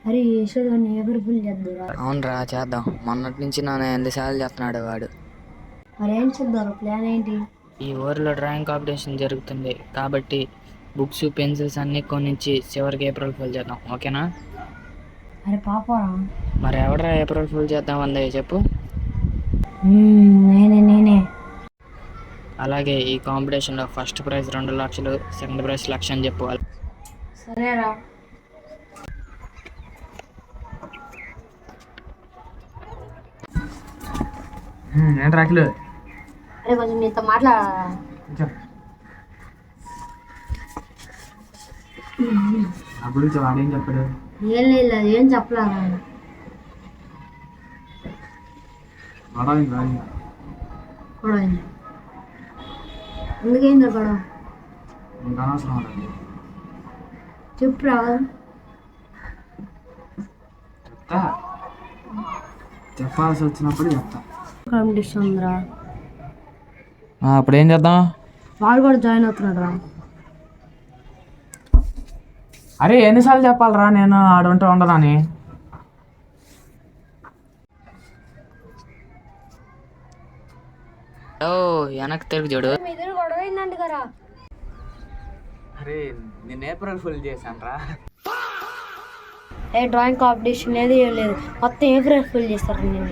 అరే Yashoda April full చేద్దాం. అవునరా చేద్దాం. మొన్నటి నుంచి నాన్న ఎన్నిసార్లు చెప్తున్నాడు వాడు. మరి ఏం చేద్దాం? ప్లాన్ ఏంటి? ఈ ఊరిలో డ్రాయింగ్ కాంపిటీషన్ జరుగుతుంది కాబట్టి బుక్స్ పెన్సిల్స్ అన్ని కొనిచ్చి చివరికి ఏప్రిల్ ఫుల్ చేద్దాం. ఓకేనా? అరే పాపరా, మరి ఎవడరా ఏప్రిల్ ఫుల్ చేద్దాం అందే చెప్పు. నేనే. అలాగే ఈ కాంపిటీషన్లో ఫస్ట్ ప్రైజ్ 2 లక్షలు, సెకండ్ ప్రైజ్ 1,00,000 అని చెప్పుకోవాలి. సరేరా. ఏంటి రాకిలు? అరే కొంచెం నీతో మాట్లాడాలా? నా గురించి వాడేం చెప్పాడు? ఏం లేదు, అది ఏం చెప్పలేదా? గొడవ ఎందుకైందా గొడవ? నీకు అనవసరం వాడండి. చెప్పురా. చెప్తా, చెప్పాల్సి వచ్చినప్పుడు చెప్తా. కాంపిటీషన్ ఉందిరా. అప్పుడు ఏం చేద్దాం? వాడు కూడా జాయిన్ అవుతున్నాడు రా. అరే ఎన్నిసార్లు చెప్పాలరా నేను ఆడుంటే ఉండదని? వెనక్కి తిరిగి చూడు. గొడవ అయిందంట కదా. అరే నేను ఏప్రిల్ ఫుల్ చేశాను రా. ఏ డ్రాయింగ్ కాంపిటీషన్ లేదు, ఏం లేదు, మొత్తం ఏప్రిల్ ఫుల్ చేస్తారు. నేను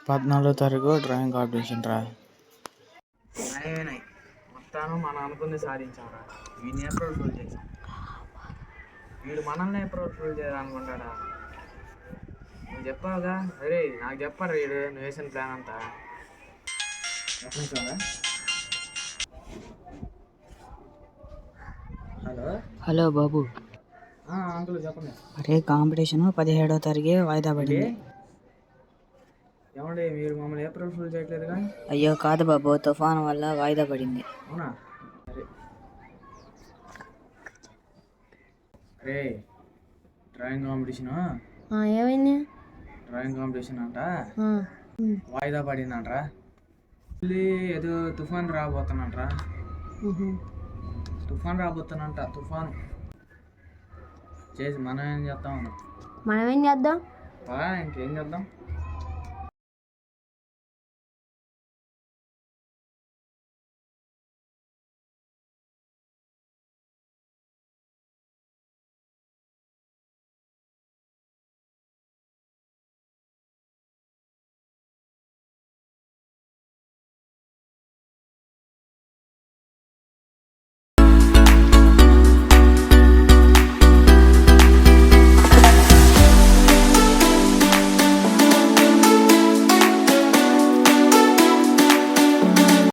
14వ తారీఖు డ్రాయింగ్ కాంపిటీషన్ రా. మొత్తాను మనం అనుకుంది సాధించారా? వీడిని ఏప్రిల్ ఫుల్ చేశాం. వీడు మనల్ని ఏప్రిల్ ఫుల్ చేయాలనుకుంటాడా? నువ్వు చెప్పావుగా. అరే నాకు చెప్పారు వీడు నువ్వు వేసిన ప్లాన్ అంతా. హలో హలో బాబు. అంకుల్ చెప్పండి. అరే కాంపిటీషన్ 17వ తారీఖే వాయిదా పడింది. ఏమండి మీరు మమ్మల్ని ఏప్రిల్ ఫుల్ చేయట్లేదుగా? అయ్యో కాదు బాబు, తుఫాను వల్ల వాయిదా పడింది. అవునా? సరే. అరే డ్రాయింగ్ కాంపిటీషన్ ఏమైంది? డ్రాయింగ్ కాంపిటీషన్ అంట వాయిదా పడిందంట్రా. ఏదో తుఫాన్ రాబోతున్నట్రా. తుఫాన్ రాబోతున్నంట. తుఫాను చేసి మనం ఏం చేద్దాం? మనం ఏం చేద్దాం? ఇంకేం చేద్దాం?